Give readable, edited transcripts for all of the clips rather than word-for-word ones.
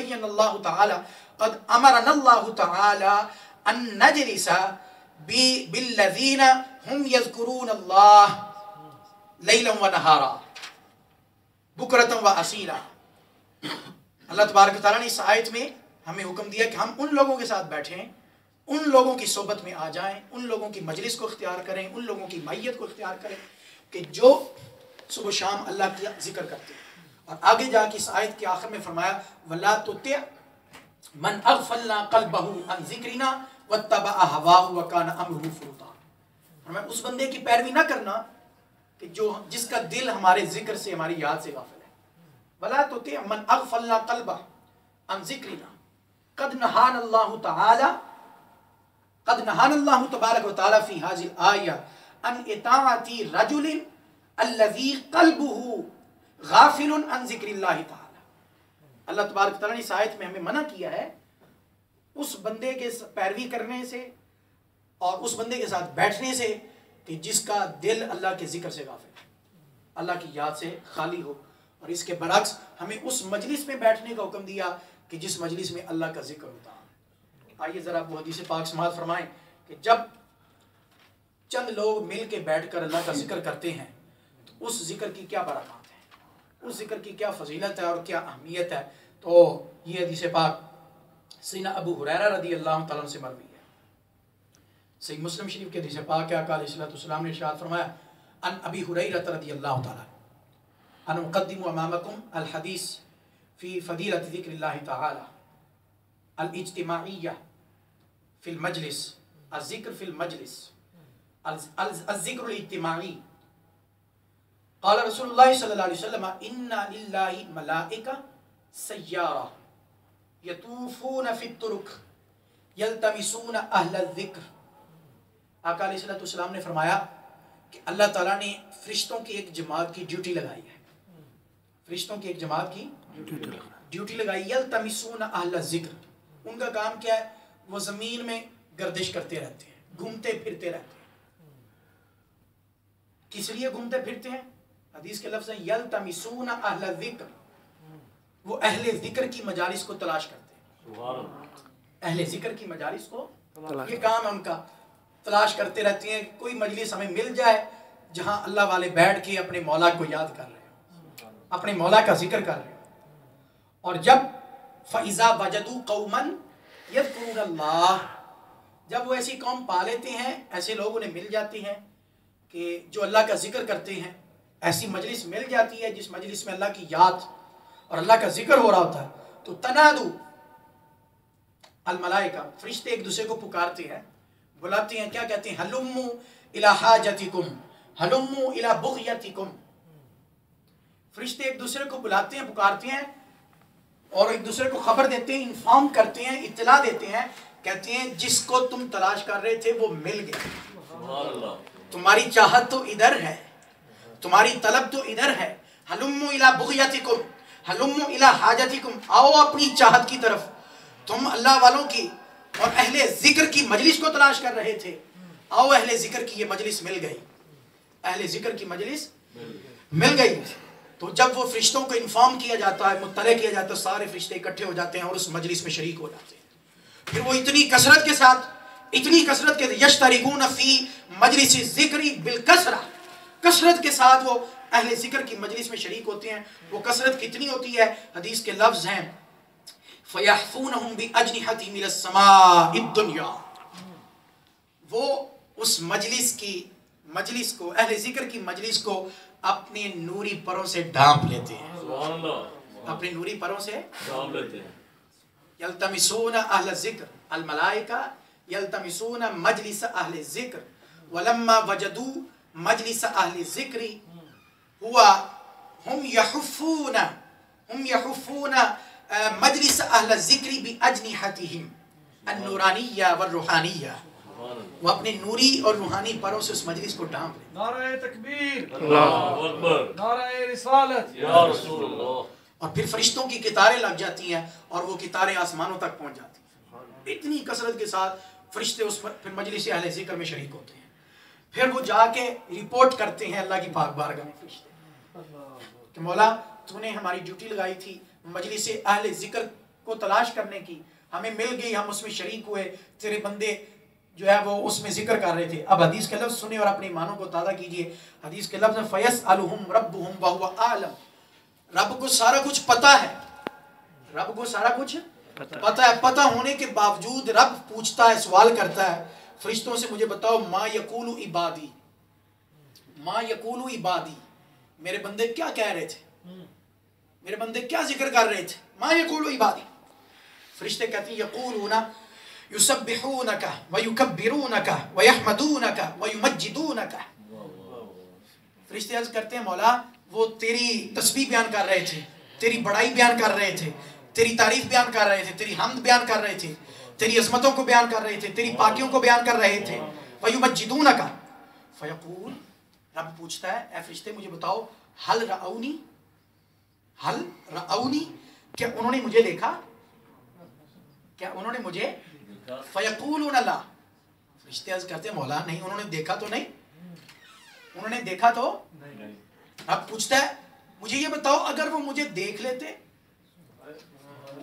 बय्यन अल्लाहु तआला क़द अमरना अल्लाहु तआला अन नजलिसा बिल्लज़ीना हुम यज़कुरून अल्लाह लैलन व नहारा बुकरतन व असीला। अल्लाह तबारक व तआला ने इस आयत में हमें हुक्म दिया कि हम उन लोगों के साथ बैठें, उन लोगों की सोबत में आ जाएं, उन लोगों की मजलिस को इख्तियार करें, उन लोगों की मैयत को इख्तियार करें कि जो सुबह शाम अल्लाह का जिक्र करते हैं। और आगे जाके इस आयत के आखिर में फरमाया वला तुति मन अग़फलना क़ल्बहु अन ज़िक्रिना वत्तबअ हवाहु व कान अमरुहु फुरुता। फरमाया उस बंदे की पैरवी ना करना कि जो जिसका दिल हमारे जिक्र से, हमारी याद से गाफिल है। वला तुति मन अग़फलना क़ल्बहु अन ज़िक्रिना क़द नहाना अल्लाहु तआला क़द नहाना अल्लाहु तबारक व तआला फ़ी हाज़िल आया अन इताअति रजुलिन अल्लज़ी क़ल्बुहु गाफिलुन अन ज़िक्रिल्लाहि तआला। अल्लाह तबारक व तआला ने इस आयत में हमें मना किया है उस बंदे के पैरवी करने से और उस बंदे के साथ बैठने से कि जिसका दिल अल्लाह के जिक्र से गाफिल है, अल्लाह की याद से खाली हो। और इसके बरक्स हमें उस मजलिस में बैठने का हुक्म दिया कि जिस मजलिस में अल्लाह का जिक्र होता है। आइए ज़रा वो हदीस पाक समाअत फरमाएं कि जब चंद लोग मिल के बैठ कर अल्लाह का जिक्र करते हैं तो उस जिक्र की क्या बरकत है, उस जिक्र की क्या फजीलत है और क्या अहमियत है। तो ये हदीस पाक सैयदना अबू हुरैरा रज़ी अल्लाह तआला से मरवी है। सही मुस्लिम शरीफ के हदीस पाक है, आका अलैहिस्सलाम ने इरशाद फरमाया अन अबी हुरैरा रज़ियल्लाहु तआला अन उक़द्दिमु अमामकुम अल हदीस फ़ी फ़दीलत ज़िक्रिल्लाहि तआला अल इज्तिमाइय्या फ़िल मजलिस अज़्ज़िक्र फ़िल मजलिस अज़्ज़िक्रुल इज्तिमाई। क़ाल रसूलुल्लाह सल्लल्लाहु अलैहि वसल्लम इन्ना लिल्लाहि मलाइका सय्यारा यतूफून फ़ित तुरुक यल्तमिसून अहल ज़िक्र। आका अलैहिस्सलाम ने फरमाया कि अल्लाह ताला ने फरिश्तों की एक जमात की ड्यूटी लगाई है, फरिश्तों की एक जमात की ड्यूटी लगाई। यल्तमिसून अहल ज़िक्र, उनका काम क्या है, वो ज़मीन में गर्दिश करते रहते हैं, घूमते फिरते रहते हैं। किस लिए घूमते फिरते हैं? हदीस के लफ्ज़ हैं यल्तमिसून अहल ज़िक्र, वो अहले ज़िक्र की मजालिस को तलाश करते हैं। अहले ज़िक्र की मजालिस को, ये काम है उनका, तलाश करते रहते हैं। कोई मजलिस हमें मिल जाए जहां अल्लाह वाले बैठ के अपने मौला को याद कर रहे हो, अपने मौला का जिक्र कर रहे हो। और जब फ़इज़ा वजदू कौमन यज़कुरूनल्लाह, जब वो ऐसी कौम पा लेते हैं, ऐसे लोग उन्हें मिल जाते हैं कि जो अल्लाह का जिक्र करते हैं, ऐसी मजलिस मिल जाती है जिस मजलिस में अल्लाह की याद और अल्लाह का जिक्र हो रहा होता है, तो तनादू अल मलाइका, फरिश्ते एक दूसरे को पुकारते हैं, बुलाते हैं। क्या कहते हैं? हलुम्मु इला हाजतिकुम हलुम्मु इला बुग़यतिकुम। फरिश्ते एक दूसरे को बुलाते हैं, पुकारते हैं और एक दूसरे को खबर देते हैं, इन्फॉर्म करते हैं, इत्तला देते हैं। कहते हैं जिसको तुम तलाश कर रहे थे वो मिल गया, तुम्हारी चाहत तो इधर है, तुम्हारी तलब तो इधर है। हलुम्मु इला बुग़यतिकुम हलुम्मु इला हाजतिकुम, आओ अपनी चाहत की तरफ। तुम अल्लाह वालों की और अहले जिक्र की मजलिस को तलाश कर रहे थे, आओ अहले जिक्र की ये मजलिस मिल गई, अहले जिक्र की मजलिस मिल गई। तो जब वो फरिश्तों को इन्फॉर्म किया जाता है, मुत्तला किया जाता है, सारे फरिश्ते इकट्ठे हो जाते हैं और उस मजलिस में शरीक हो जाते हैं। फिर वो इतनी कसरत के साथ, इतनी कसरत के यश्तरिकून फी मजलिस ज़िक्री बिल कसरा, कसरत के साथ वो अहले जिक्र की मजलिस में शरीक होते हैं। वो कसरत कितनी होती है? हदीस के लफ्ज़ हैं फयहफूनहुम बिअजनिहतिहिम मिनस समाइद दुनिया, वो उस मजलिस को अहले जिक्र की मजलिस को अपने नूरी परों से ढांप लेते हैं, अपने नूरी परों से ढांप लेते हैं। यल्तमिसून अहल ज़िक्र अल मलाइका यल्तमिसून मजलिस अहल ज़िक्र वलम्मा वजदू मजलिस अहल ज़िक्री हुआ हम यहुफ़ून मजलिस अहल ज़िक्री बिअजनिहतिहिम अन्नूरानिय्या वर्रूहानिय्या, वो अपने नूरी और रूहानी परों से उस मजलिस को ढांप ले। नारे तकबीर, अल्लाहु अकबर, नारे रिसालत या रसूल अल्लाह। और फिर फरिश्तों की कितारें लग जाती हैं और वो कितारें आसमानों तक पहुंच जाती हैं। इतनी कसरत के साथ फरिश्ते उस फिर मजलिस अहले ज़िक्र में शरीक होते हैं। फिर वो जाके रिपोर्ट करते हैं अल्लाह की पाक बारगाह में फरिश्ते कि मौला तूने हमारी ड्यूटी लगाई थी, मजलिस अहले ज़िक्र کو تلاش کرنے کی، ہمیں مل گئی، ہم اس میں شریک ہوئے، تیرے بندے جو ہے وہ اس میں ذکر کر رہے تھے۔ اب حدیث کے لفظ سنیں اور اپنے ایمانوں کو تازہ کیجئے۔ حدیث کے لفظ فَيَسْأَلُهُمْ رَبُّهُمْ وَهُوَ أَعْلَمُ، رب کو سارا کچھ پتا ہے، رب کو سارا کچھ پتا ہے، پتا ہونے کے باوجود رب پوچھتا ہے، سوال کرتا ہے فرشتوں سے، مجھے بتاؤ ما یقول عبادی، ما یقول عبادی، میرے بندے کیا کہہ رہے تھے، میرے بندے کیا ذکر کر رہے تھے، ما یقول عبادی۔ فرشتے کہتے ہیں یقولون یسبحونک ویکبرونک ویحمدونک ویمجدونک، فرشتے عرض کرتے ہیں مولا وہ تیری تسبیح بیان کر رہے تھے، تیری بڑائی بیان کر رہے تھے، تیری تعریف بیان کر رہے تھے، تیری حمد بیان کر رہے تھے، تیری عظمتوں کو بیان کر رہے تھے، تیری پاکیوں کو بیان کر رہے تھے، ویمجدونک، فیقول، رب پوچھتا ہے اے فرشتے مجھے بتاؤ حل رعونی، حل رعونی، کیا انہوں نے مجھے دیکھا، کیا انہوں نے مجھے، فیقولون لا، فرشتے عرض کرتے ہیں مولا نہیں انہوں نے دیکھا تو نہیں، انہوں نے دیکھا تو نہیں۔ اب پوچھتا ہے مجھے یہ بتاؤ اگر وہ مجھے دیکھ لیتے،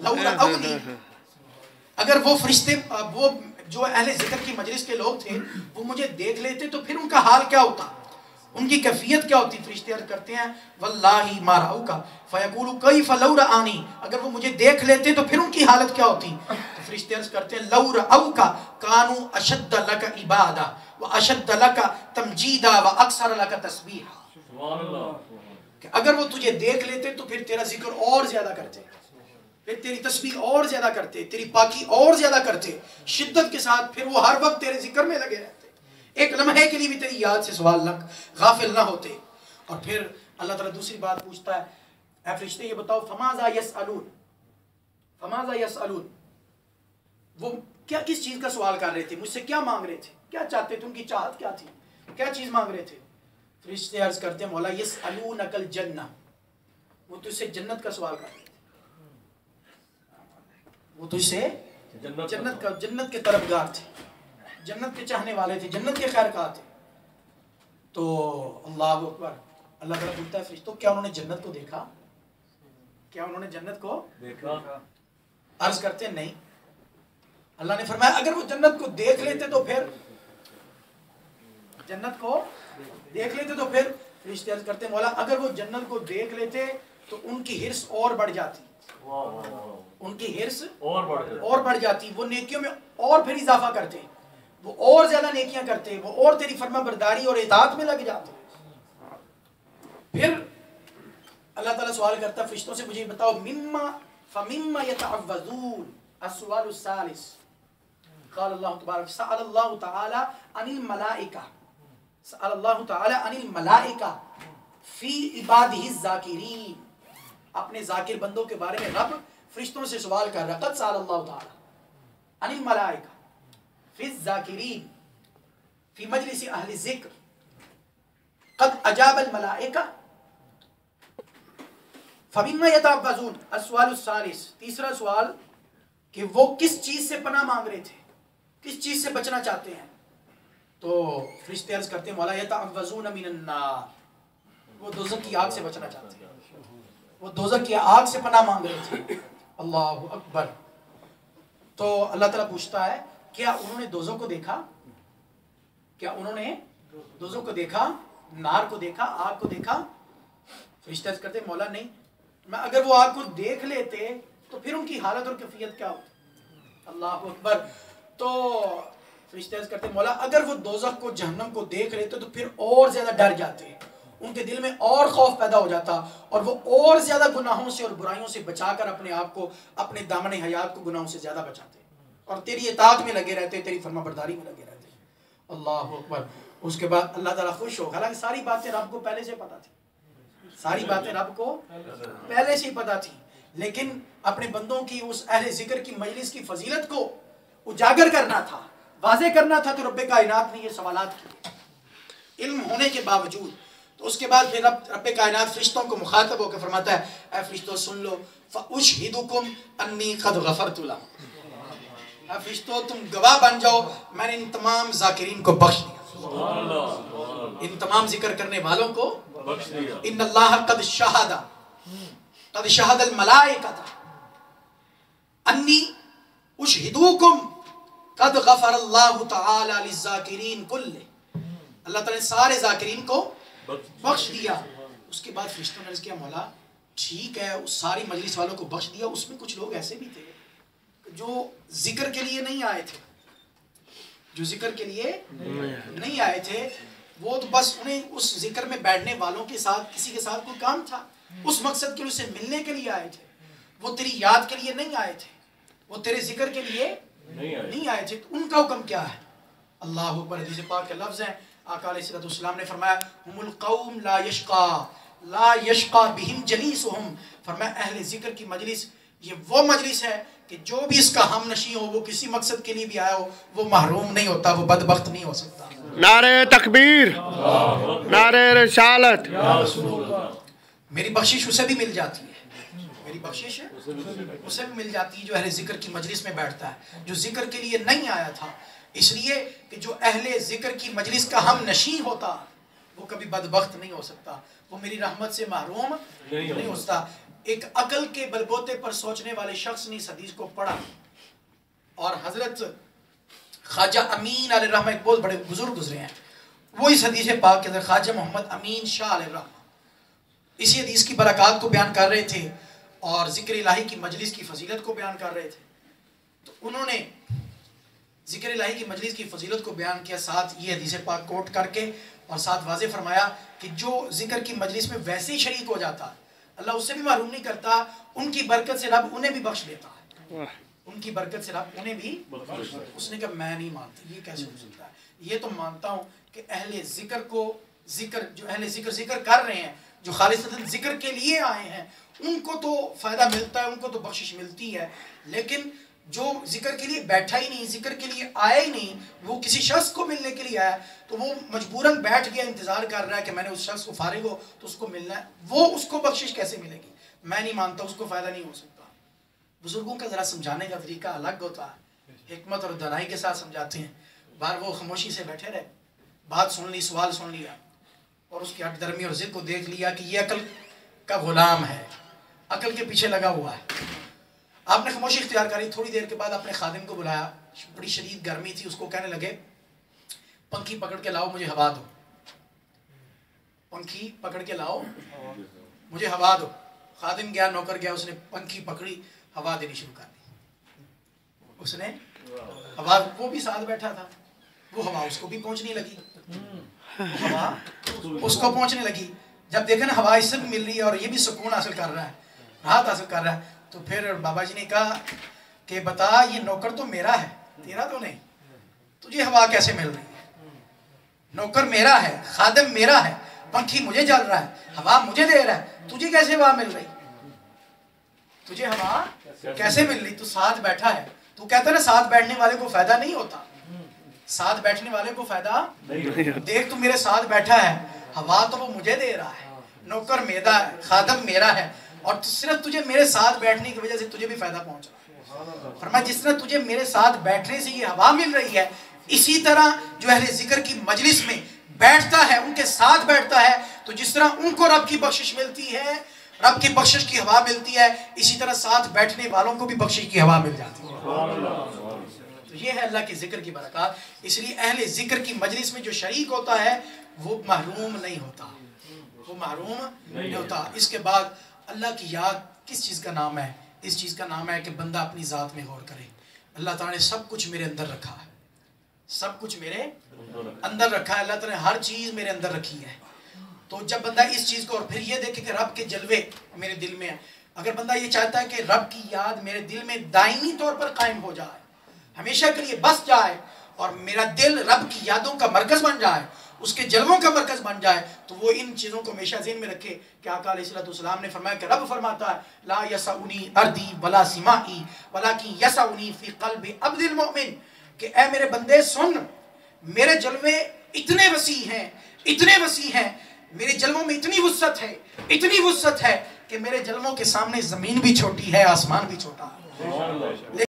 لو رعونی، اگر وہ فرشتے وہ جو اہل ذکر کی مجلس کے لوگ تھے وہ مجھے دیکھ لیتے تو پھر ان کا حال کیا ہوتا، ان کی کیفیت کیا ہوتی؟ فرشتے عرض کرتے ہیں واللہ ما رأوک فیقول کیف لو رآنی، اگر وہ مجھے دیکھ لیتے تو پھر ان کی حالت کیا ہوتی؟ تو فرشتے عرض کرتے ہیں لو رأوک کانوا اشد لک عبادہ واشد لک تمجیدا واکثر لک تسبیحا، سبحان اللہ، کہ اگر وہ تجھے دیکھ لیتے تو پھر تیرا ذکر اور زیادہ کرتے، پھر تیری تسبیح اور زیادہ کرتے، تیری پاکی اور زیادہ کرتے شدت کے ساتھ، پھر وہ ہر وقت تیرے ذکر میں لگے رہتے، ایک لمحے کے لیے بھی تیری یاد سے سوال غافل نہ ہوتے۔ اور پھر اللہ تعالیٰ دوسری بات پوچھتا ہے اے فرشتے یہ بتاؤ فماذا یسألون، فماذا یسألون، وہ کیا کس چیز کا سوال کر رہے تھے، مجھ سے کیا مانگ رہے تھے، کیا چاہتے تھے، ان کی چاہت کیا تھی، کیا چیز مانگ رہے تھے؟ فرشتے عرض کرتے ہیں مولا یسألونک الجنہ، وہ تجھ سے جنت کا سوال کر رہے تھے، وہ تجھ سے جنت کے طرفگار تھے، جنت کے چاہنے والے تھے، جنت کے خیر خواہ تھے۔ تو اللہ اکبر، اللہ تعالیٰ پوچھتا ہے فرشتوں کیا انہوں نے جنت کو دیکھا، کیا انہوں نے جنت کو دیکھا؟ عرض کرتے ہیں نہیں۔ اللہ نے فرمایا اگر وہ جنت کو دیکھ لیتے تو پھر، جنت کو دیکھ لیتے تو پھر، فرشتے عرض کرتے ہیں مولا اگر وہ جنت کو دیکھ لیتے تو ان کی حرص اور بڑھ جاتی، ان کی حرص اور بڑھ جاتی، وہ نیکیوں میں اور پھر اضافہ کرتے، وہ اور زیادہ نیکیاں کرتے، وہ اور تیری فرما برداری اور اطاعت میں لگ جاتے۔ پھر اللہ تعالیٰ سوال کرتا فرشتوں سے مجھے بتاؤ فَمِمَّا يَتَعَوَّذُونَ، السؤال الثالث، قال اللہ تبارک سأل اللہ تعالی عن الملائکہ، سأل اللہ تعالی عن الملائکہ فی عبادہ الذاکرین، اپنے ذاکر بندوں کے بارے میں رب فرشتوں سے سوال کر رہا، قد سأل اللہ تعالی عن الملائکہ فی الذاکرین فی مجلس اہل ذکر قد اجاب الملائکہ فَمِمَّا يَتَعَوَّذُونَ، السؤال الثالث، تیسرا سوال کہ وہ کس چیز سے پناہ مانگ رہے تھے، کس چیز سے بچنا چاہتے ہیں؟ تو فرشتے عرض کرتے ہیں مولا یتعوذون من النار، وہ دوزخ کی آگ سے بچنا چاہتے ہیں، وہ دوزخ کی آگ سے پناہ مانگ رہے تھے۔ اللہ اکبر۔ تو اللہ تعالیٰ پوچھتا ہے کیا انہوں نے دوزخ کو دیکھا، کیا انہوں نے دوزخ کو دیکھا، نار کو دیکھا، آگ کو دیکھا؟ فرشتے عرض کرتے ہیں مولا نہیں، میں اگر وہ آگ کو دیکھ لیتے تو پھر ان کی حالت اور کیفیت کیا ہوتی؟ اللہ اکبر۔ تو فرشتے عرض کرتے ہیں مولا اگر وہ دوزخ کو، جہنم کو دیکھ لیتے تو پھر اور زیادہ ڈر جاتے، ان کے دل میں اور خوف پیدا ہو جاتا اور وہ اور زیادہ گناہوں سے اور برائیوں سے بچا کر اپنے آپ کو، اپنے دامن حیات کو گناہوں سے زیادہ بچاتے اور تیری اطاعت میں لگے رہتے، تیری فرما برداری میں لگے رہتے۔ اللہ اکبر۔ اس کے بعد اللہ تعالیٰ خوش ہو، حالانکہ ساری باتیں رب کو پہلے سے پتا تھی، ساری باتیں رب کو پہلے سے ہی پتا تھی، لیکن اپنے بندوں کی اس اہل ذکر کی مجلس کی فضیلت کو اجاگر کرنا تھا، واضح کرنا تھا، تو رب کائنات نے یہ سوالات کیے علم ہونے کے باوجود۔ تو اس کے بعد پھر رب کائنات فرشتوں کو مخاطب ہو کے فرماتا ہے اے فرشتوں سن لو، فَأُشْهِدُكُمْ أَنِّي قَدْ غَفَرْتُ لَهُمْ، اے فرشتوں تم گواہ بن جاؤ میں نے ان تمام ذاکرین کو بخش دیا، ان تمام ذکر کرنے والوں کو بخش دیا۔ ان اللہ قد شہد الملائکۃ، उशहिदूकुम कद गफर अल्लाह तआला लिज़ाकिरीन कुल्ले, अल्लाह ताला ने सारे ज़ाकिरीन को बख्श दिया। उसके बाद फरिश्तों ने अर्ज़ किया मौला ठीक है, उस सारी मजलिस वालों को बख्श दिया, उसमें कुछ लोग ऐसे भी थे जो जिक्र के लिए नहीं आए थे, जो जिक्र के लिए नहीं आए थे, वो तो बस उन्हें उस जिक्र में बैठने वालों के साथ किसी के साथ कोई काम था, उस मकसद के लिए उससे मिलने के लिए आए थे, वो तेरी याद के लिए नहीं आए थे, वो तेरे जिक्र के लिए नहीं आए थे। तो उनका हुक्म क्या है? अल्लाह अकबर। हदीस पाक के लफ्ज़ हैं, आका अलैहिस्सलाम ने फरमाया हुमुल कौम ला यशका बिहिम जलीसुहुम, फरमाया अहले जिक्र की मजलिस ये वो मजलिस है कि जो भी इसका हम नशी हो, वो किसी मकसद के लिए भी आया हो, वो महरूम नहीं होता, वो बदबख्त नहीं हो सकता। नारे तकबीर, नारे रिसालत। मेरी बख्शिश उसे भी मिल जाती है, मेरी बख्शिश उसे भी मिल जाती है जो अहले जिक्र की मजलिस में बैठता है, जो जिक्र के लिए नहीं आया था। इसलिए कि जो अहले जिक्र की मजलिस का हम नशी होता वो कभी बदबख्त नहीं हो सकता, वो मेरी रहमत से महरूम नहीं हो सकता। एक अकल के बलबोते पर सोचने वाले शख्स ने इस हदीस को पढ़ा और हजरत ख्वाजा अमीन अलैहिर्रहमा एक बहुत बड़े बुजुर्ग गुजरे हैं, वो इस हदीस पाक के अंदर ख्वाजा मोहम्मद अमीन शाह अलैहिर्रहमा इसी हदीस की बरक़ात को बयान कर रहे थे और ज़िक्र इलाही की मजलिस की फजीलत को बयान कर रहे थे। तो उन्होंने ज़िक्र इलाही की मजलिस की फजीलत को बयान किया, साथ ये हदीस पाक कोट करके, और साथ वाज़े फरमाया कि जो ज़िक्र की मजलिस में वैसे ही शरीक हो जाता है अल्लाह उससे भी महरूम नहीं करता, उनकी बरकत से रब उन्हें भी बख्श देता है, उनकी बरकत से रब उन्हें भी। उसने कहा मैं नहीं मानती, ये कैसे हो सकता है? ये तो मानता हूँ कि अहले जिक्र को जो अहले जिक्र कर रहे हैं, जो खालिसतन जिक्र के लिए आए हैं, उनको तो फ़ायदा मिलता है, उनको तो बख्शिश मिलती है। लेकिन जो जिक्र के लिए बैठा ही नहीं, जिक्र के लिए आया ही नहीं, वो किसी शख्स को मिलने के लिए आया, तो वो मजबूरन बैठ गया, इंतज़ार कर रहा है कि मैंने उस शख्स को फारिग हो तो उसको मिलना है, वो उसको बख्शिश कैसे मिलेगी? मैं नहीं मानता, उसको फ़ायदा नहीं हो सकता। बुजुर्गों का ज़रा समझाने का तरीका अलग होता है, हिकमत और दानाई के साथ समझाते हैं। बाहर वो खामोशी से बैठे रहे, बात सुन ली, सवाल सुन लिया और उसकी हठधर्मी और ज़िद को देख लिया कि ये अकल का गुलाम है, अकल के पीछे लगा हुआ है। आपने खामोशी इख्तियार करी, थोड़ी देर के बाद अपने खादिम को बुलाया, बड़ी शदीद गर्मी थी, उसको कहने लगे पंखी पकड़ के लाओ मुझे हवा दो, पंखी पकड़ के लाओ मुझे हवा दो। खादिम गया, नौकर गया, उसने पंखी पकड़ी, हवा देनी शुरू कर दी। उसने हवा, वो भी साथ बैठा था, वो हवा उसको भी पहुंचने लगी, हवा उसको पहुंचने लगी। जब देखा ना हवा इससे भी मिल रही है और ये भी सुकून हासिल कर रहा है, राहत हासिल कर रहा है, तो फिर बाबा जी ने कहा कि बता ये नौकर तो मेरा है, तेरा तो नहीं, तुझे हवा कैसे मिल रही है? नौकर मेरा है, खादिम मेरा है, पंखी मुझे जल रहा है, हवा मुझे दे रहा है, तुझे कैसे हवा मिल रही? तुझे हवा कैसे मिल रही? तू साथ बैठा है, तू कहता ना साथ बैठने वाले को फायदा नहीं होता, साथ बैठने वाले को फायदा नहीं। देख तू मेरे साथ बैठा है, हवा तो वो मुझे दे रहा है, नौकर मेरा है, खादिम मेरा है, और सिर्फ तुझे मेरे साथ बैठने की वजह से तुझे भी फायदा पहुंच रहा है। फरमाया जिस तरह तुझे मेरे साथ बैठने से ये हवा मिल रही है, इसी तरह जो अहले जिक्र की मजलिस में बैठता है, उनके साथ बैठता है, तो जिस तरह उनको रब की बख्शिश मिलती है, रब की बख्शिश की हवा मिलती है, इसी तरह साथ बैठने वालों को भी बख्शिश की हवा मिल जाती है। तो ये है अल्लाह के जिक्र की बरकत। इसलिए अहले जिक्र की मजलिस में जो शरीक होता है वो महरूम नहीं होता, वो महरूम नहीं होता। इसके बाद अल्लाह की याद किस चीज़ का नाम है? इस चीज़ का नाम है कि बंदा अपनी ज़ात में गौर करे। अल्लाह ताला ने सब कुछ मेरे अंदर रखा है, सब कुछ मेरे अंदर रखा है, अल्लाह ताला ने हर चीज़ मेरे अंदर रखी है। तो जब बंदा इस चीज़ को और फिर ये देखे कि रब के जलवे मेरे दिल में है, अगर बंदा ये चाहता है कि रब की याद मेरे दिल में दायमी तौर पर कायम हो जाए, हमेशा के लिए बस जाए और मेरा दिल रब की यादों का मरकज़ बन जाए, उसके जलवों का मरकज बन जाए, तो वो इन चीज़ों को हमेशा ज़हन में रखे कि आका अलैहिस्सलाम ने फरमाया कि रब फरमाता है ला यसउनी अर्दी वला सिमाई वलाकिन यसउनी फी क़ल्बि अब्दिल मोमिन, कि ऐ मेरे बंदे सुन, मेरे जलवे इतने वसी हैं, इतने वसी हैं, मेरे जलवों में इतनी वुसअत है, इतनी वुसअत है कि मेरे जलवों के सामने ज़मीन भी छोटी है, आसमान भी छोटा है।